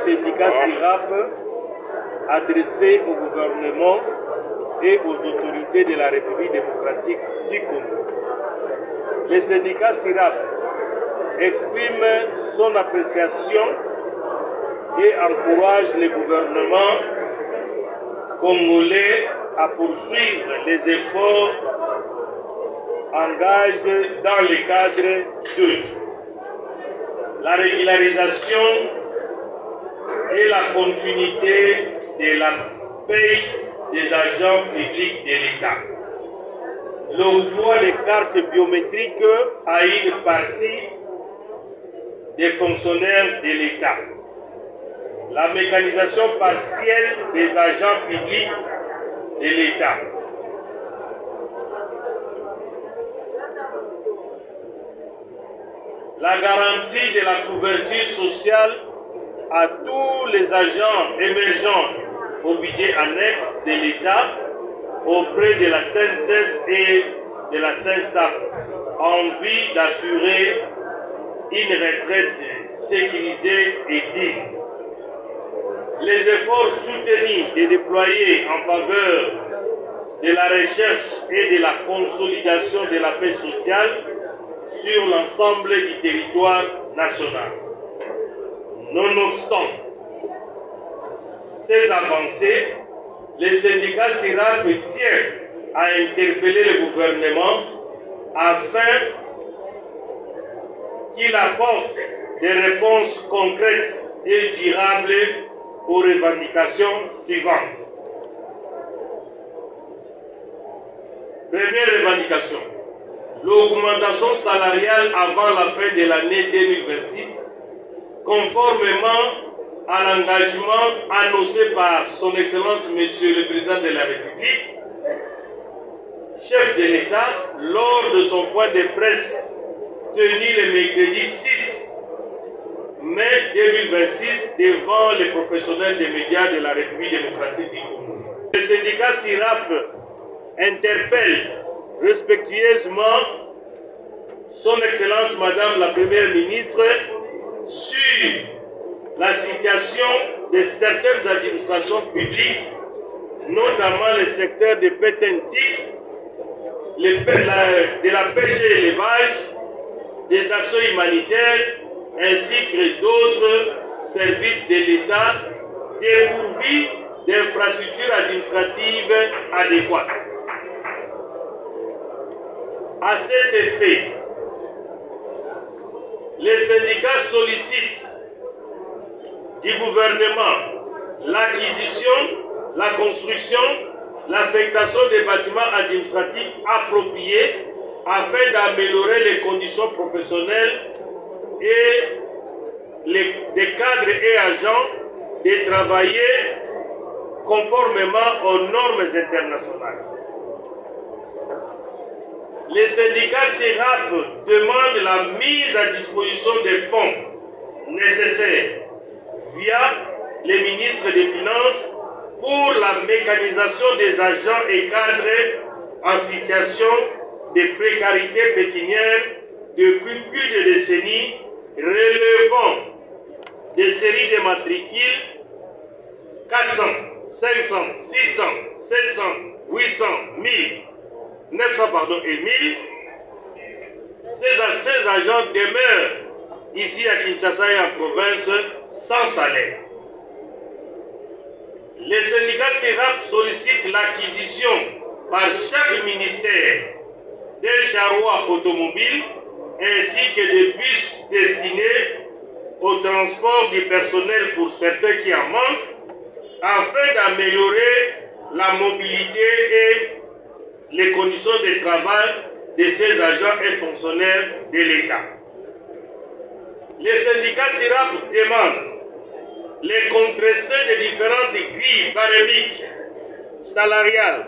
syndicat SIRAP adressé au gouvernement et aux autorités de la République démocratique du Congo. Le syndicat SIRAP exprime son appréciation et encourage le gouvernement congolais à poursuivre les efforts engagés dans le cadre de la régularisation et la continuité de la paie des agents publics de l'État. L'octroi des cartes biométriques à une partie des fonctionnaires de l'État. La mécanisation partielle des agents publics de l'État. La garantie de la couverture sociale à tous les agents émergents au budget annexe de l'État auprès de la CNSS et de la CNSAP en vue d'assurer une retraite sécurisée et digne. Les efforts soutenus et déployés en faveur de la recherche et de la consolidation de la paix sociale sur l'ensemble du territoire national. Nonobstant ces avancées, le syndicat SIRAP tient à interpeller le gouvernement afin qu'il apporte des réponses concrètes et durables aux revendications suivantes. Première revendication, l'augmentation salariale avant la fin de l'année 2026, conformément à l'engagement annoncé par son Excellence Monsieur le Président de la République, chef de l'État, lors de son point de presse tenu le mercredi 6 mai 2026 devant les professionnels des médias de la République démocratique du Congo. Le syndicat SIRAP interpelle respectueusement son Excellence Madame la Première Ministre sur la situation de certaines administrations publiques, notamment le secteur de pétentique, de la pêche et l'élevage, des actions humanitaires, ainsi que d'autres services de l'État dépourvus d'infrastructures administratives adéquates. À cet effet, les syndicats sollicitent du gouvernement l'acquisition, la construction, l'affectation des bâtiments administratifs appropriés afin d'améliorer les conditions professionnelles et des cadres et agents de travailler conformément aux normes internationales. Les syndicats SIRAP demandent la mise à disposition des fonds nécessaires via les ministres des Finances pour la mécanisation des agents et cadres en situation de précarité pécuniaire depuis plus de décennies, relevant des séries de matricules 400, 500, 600, 700, 800, 1000, 900 et 1000. Ces agents demeurent ici à Kinshasa et en province sans salaire. Les syndicats SIRAP sollicitent l'acquisition par chaque ministère d'un charroi automobile ainsi que de bus destinés au transport du personnel pour certains qui en manquent, afin d'améliorer la mobilité et les conditions de travail de ces agents et fonctionnaires de l'État. Les syndicats SIRAP demandent les contresets des différentes grilles barémiques, salariales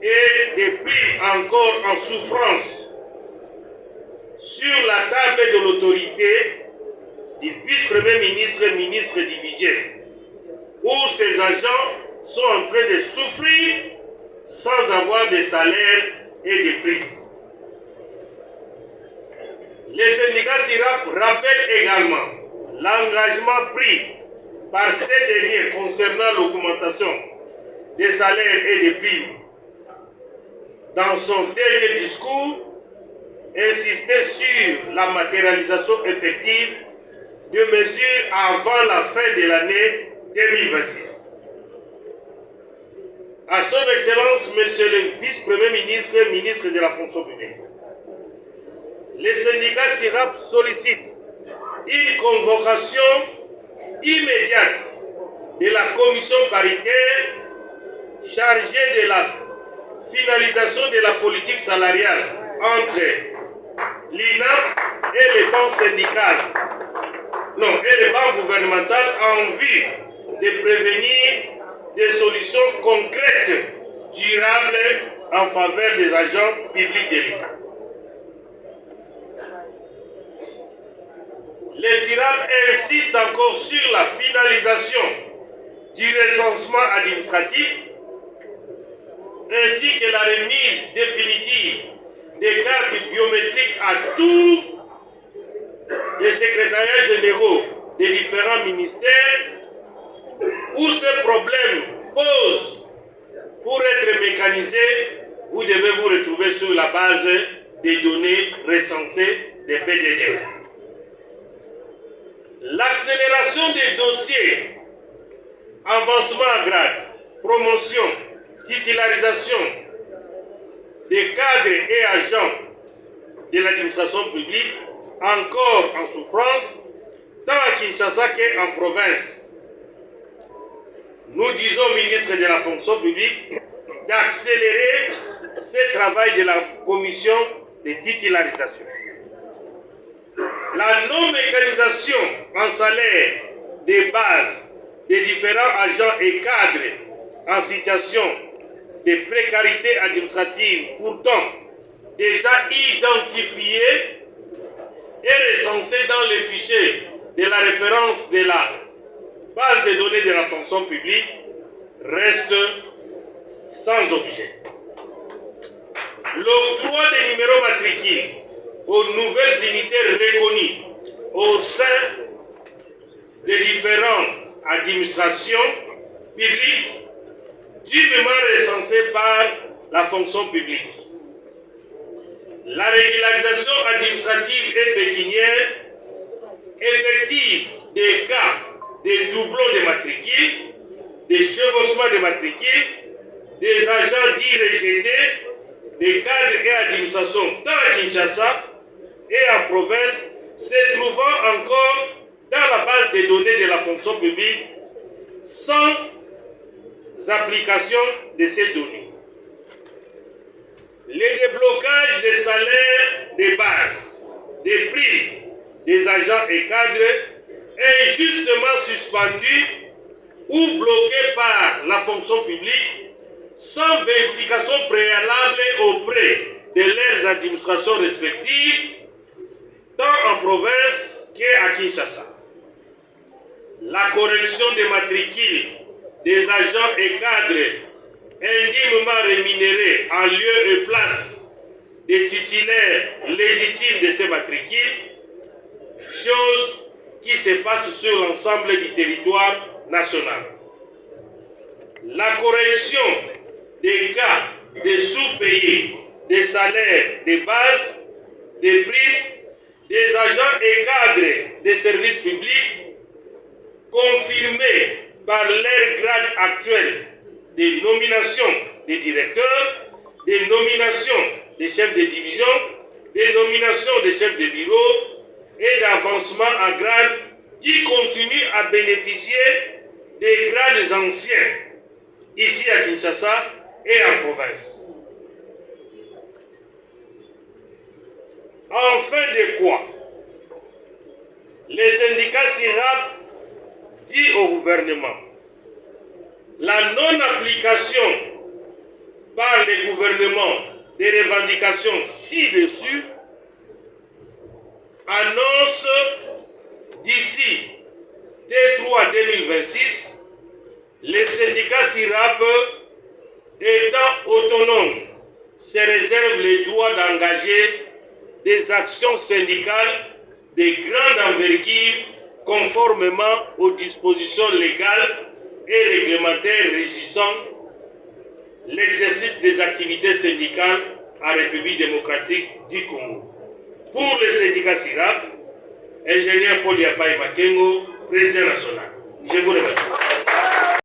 et des prix encore en souffrance sur la table de l'autorité du vice-premier ministre et ministre du budget, où ces agents sont en train de souffrir sans avoir de salaire et de prix. Les syndicats SIRAP rappellent également l'engagement pris par ces derniers concernant l'augmentation des salaires et des primes. Dans son dernier discours, insistait sur la matérialisation effective de mesures avant la fin de l'année 2026. À son Excellence, Monsieur le Vice-Premier ministre, ministre de la fonction publique, les syndicats SIRAP sollicitent une convocation immédiate de la commission paritaire chargée de la finalisation de la politique salariale entre l'INAP et les banques syndicales, et les banques gouvernementales en vue de prévenir des solutions concrètes, durables en faveur des agents publics de l'État. Les SIRAP insistent encore sur la finalisation du recensement administratif ainsi que la remise définitive des cartes biométriques à tous les secrétariats généraux des différents ministères où ce problème pose pour être mécanisé. Vous devez vous retrouver sur la base des données recensées des PDD. L'accélération des dossiers, avancement à grade, promotion, titularisation des cadres et agents de l'administration publique, encore en souffrance, tant à Kinshasa qu'en province. Nous disons au ministre de la fonction publique d'accélérer ce travail de la commission de titularisation. La non-mécanisation en salaire des bases des différents agents et cadres en situation de précarité administrative, pourtant déjà identifiés et recensés dans les fichiers de la référence de la base de données de la fonction publique, reste sans objet. L'octroi des numéros matricules aux nouvelles unités reconnues au sein des différentes administrations publiques dûment recensées par la fonction publique. La régularisation administrative et pécuniaire effective des cas de doublons de matricules, des chevauchements de matricules, des agents dits rejetés, des cadres et administrations tant à Kinshasa et en province, se trouvant encore dans la base des données de la fonction publique sans application de ces données. Le déblocage des salaires de base, des prix des agents et cadres est injustement suspendu ou bloqué par la fonction publique sans vérification préalable auprès de leurs administrations respectives, tant en province qu'à Kinshasa. La correction des matricules des agents et cadres indûment rémunérés en lieu et place des titulaires légitimes de ces matricules, chose qui se passe sur l'ensemble du territoire national. La correction des cas de sous-payés, des salaires de base, des primes, des agents et cadres des services publics, confirmés par leur grade actuel des nominations des directeurs, des nominations des chefs de division, des nominations des chefs de bureau et d'avancement en grade qui continuent à bénéficier des grades anciens ici à Kinshasa et en province. En fin de quoi, les syndicats SIRAP dit au gouvernement la non-application par les gouvernements des revendications ci-dessus annonce d'ici T3 2026 les syndicats SIRAP étant autonomes se réservent le droit d'engager des actions syndicales de grande envergure conformément aux dispositions légales et réglementaires régissant l'exercice des activités syndicales en République démocratique du Congo. Pour le syndicat SIRAP, ingénieur Paul Yapai Makengo, président national. Je vous remercie.